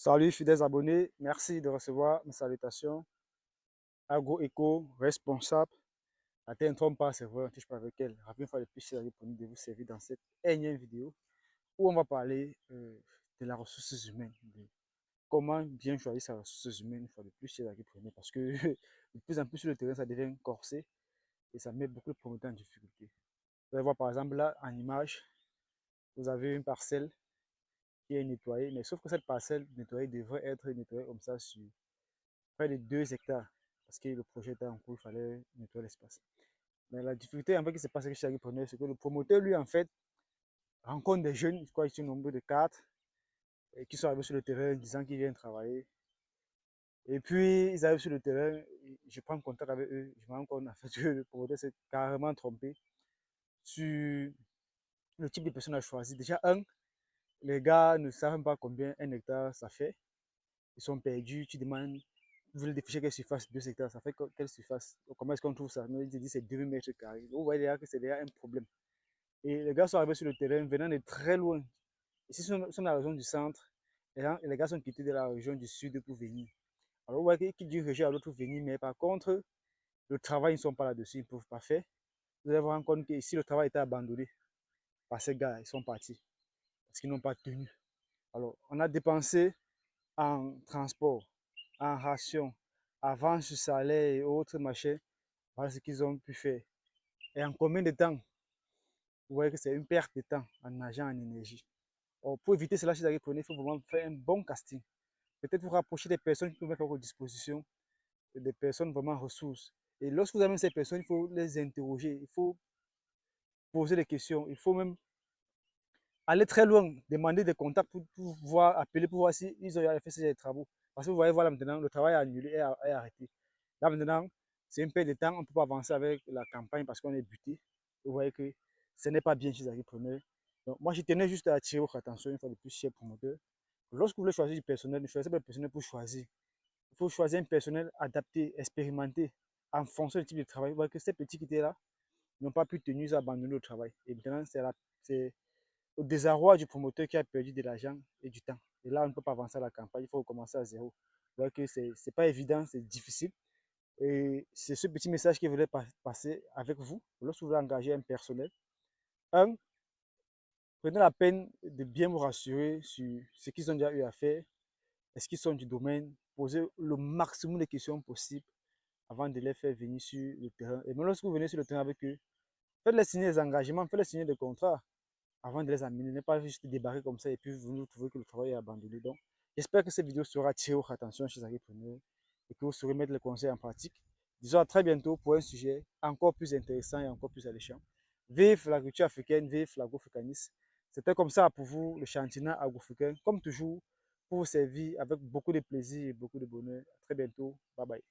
Salut fidèles abonnés, merci de recevoir mes salutations. AgroEco, responsable. Atteint ne trompe pas, c'est vrai, on ne touche pas avec elle. Rappelez une fois de plus, je suis de vous servir dans cette énième vidéo où on va parler de la ressource humaine, de comment bien choisir sa ressource humaine une fois de plus chez l'agropreneur parce que de plus en plus sur le terrain, ça devient corsé et ça met beaucoup de promoteurs en difficulté. Vous allez voir par exemple là en image, vous avez une parcelle qui est nettoyée, mais sauf que cette parcelle nettoyée devrait être nettoyée comme ça sur près de 2 hectares parce que le projet était en cours, il fallait nettoyer l'espace. Mais la difficulté en fait qui se passe avec chaque preneur, c'est que le promoteur, lui, en fait, rencontre des jeunes, je crois qu'ils sont nombre de 4, et qui sont arrivés sur le terrain disant qu'ils viennent travailler. Et puis, ils arrivent sur le terrain, je prends contact avec eux, je me rends compte en fait que le promoteur s'est carrément trompé sur le type de personne à choisir. Déjà, les gars ne savent même pas combien un hectare ça fait. Ils sont perdus, tu demandes, vous voulez déficher quelle surface? 2 hectares, ça fait quelle surface? Comment est-ce qu'on trouve ça? Nous, ils disent c'est 2000 mètres carrés. Vous voyez déjà que c'est déjà un problème. Et les gars sont arrivés sur le terrain venant de très loin. Ici, sont dans la région du centre. Les gars sont quittés de la région du sud pour venir. Alors, vous voyez qu'ils d'une région à l'autre venir, mais par contre, le travail, ils ne sont pas là-dessus, ils ne peuvent pas faire. Vous allez vous rendre compte qu'ici, le travail était abandonné par ces gars, ils sont partis parce qu'ils n'ont pas tenu. Alors, on a dépensé en transport, en ration, avance sur salaire et autres machins, voilà ce qu'ils ont pu faire. Et en combien de temps? Vous voyez que c'est une perte de temps en argent, en énergie. Alors, pour éviter cela, chez Agri, il faut vraiment faire un bon casting. Peut-être vous rapprocher des personnes qui peuvent mettre à votre disposition, des personnes vraiment ressources. Et lorsque vous avez ces personnes, il faut les interroger, il faut poser des questions, il faut même aller très loin, demander des contacts pour voir, appeler pour voir s'ils ont fait ces travaux. Parce que vous voyez, voilà maintenant, le travail est annulé et arrêté. Là maintenant, c'est une perte de temps, on ne peut pas avancer avec la campagne parce qu'on est buté. Vous voyez que ce n'est pas bien chez les agripreneurs. Donc, moi, je tenais juste à attirer votre attention une fois de plus, chers promoteurs. Lorsque vous voulez choisir du personnel, ne choisissez pas le personnel pour choisir. Il faut choisir un personnel adapté, expérimenté, en fonction du type de travail. Vous voyez que ces petits qui étaient là n'ont pas pu tenir, ils ont abandonné le travail. Et maintenant, c'est au désarroi du promoteur qui a perdu de l'argent et du temps. Et là, on ne peut pas avancer à la campagne, il faut recommencer à zéro. Vous voyez que ce n'est pas évident, c'est difficile. Et c'est ce petit message que je voulais passer avec vous. Lorsque vous voulez engager un personnel, un, prenez la peine de bien vous rassurer sur ce qu'ils ont déjà eu à faire, est-ce qu'ils sont du domaine, posez le maximum de questions possibles avant de les faire venir sur le terrain. Et même lorsque vous venez sur le terrain avec eux, faites-les signer des engagements, faites-les signer des contrats avant de les amener. Ne pas juste débarquer comme ça et puis vous nous trouvez que le travail est abandonné. Donc, j'espère que cette vidéo sera attirée votre attention chez les agripreneurs et que vous saurez mettre les conseils en pratique. Disons à très bientôt pour un sujet encore plus intéressant et encore plus alléchant. Vive l'agriculture africaine, vive l'agroafricanisme. C'était comme ça pour vous, le chantinet agroafricain, comme toujours, pour vous servir avec beaucoup de plaisir et beaucoup de bonheur. À très bientôt. Bye bye.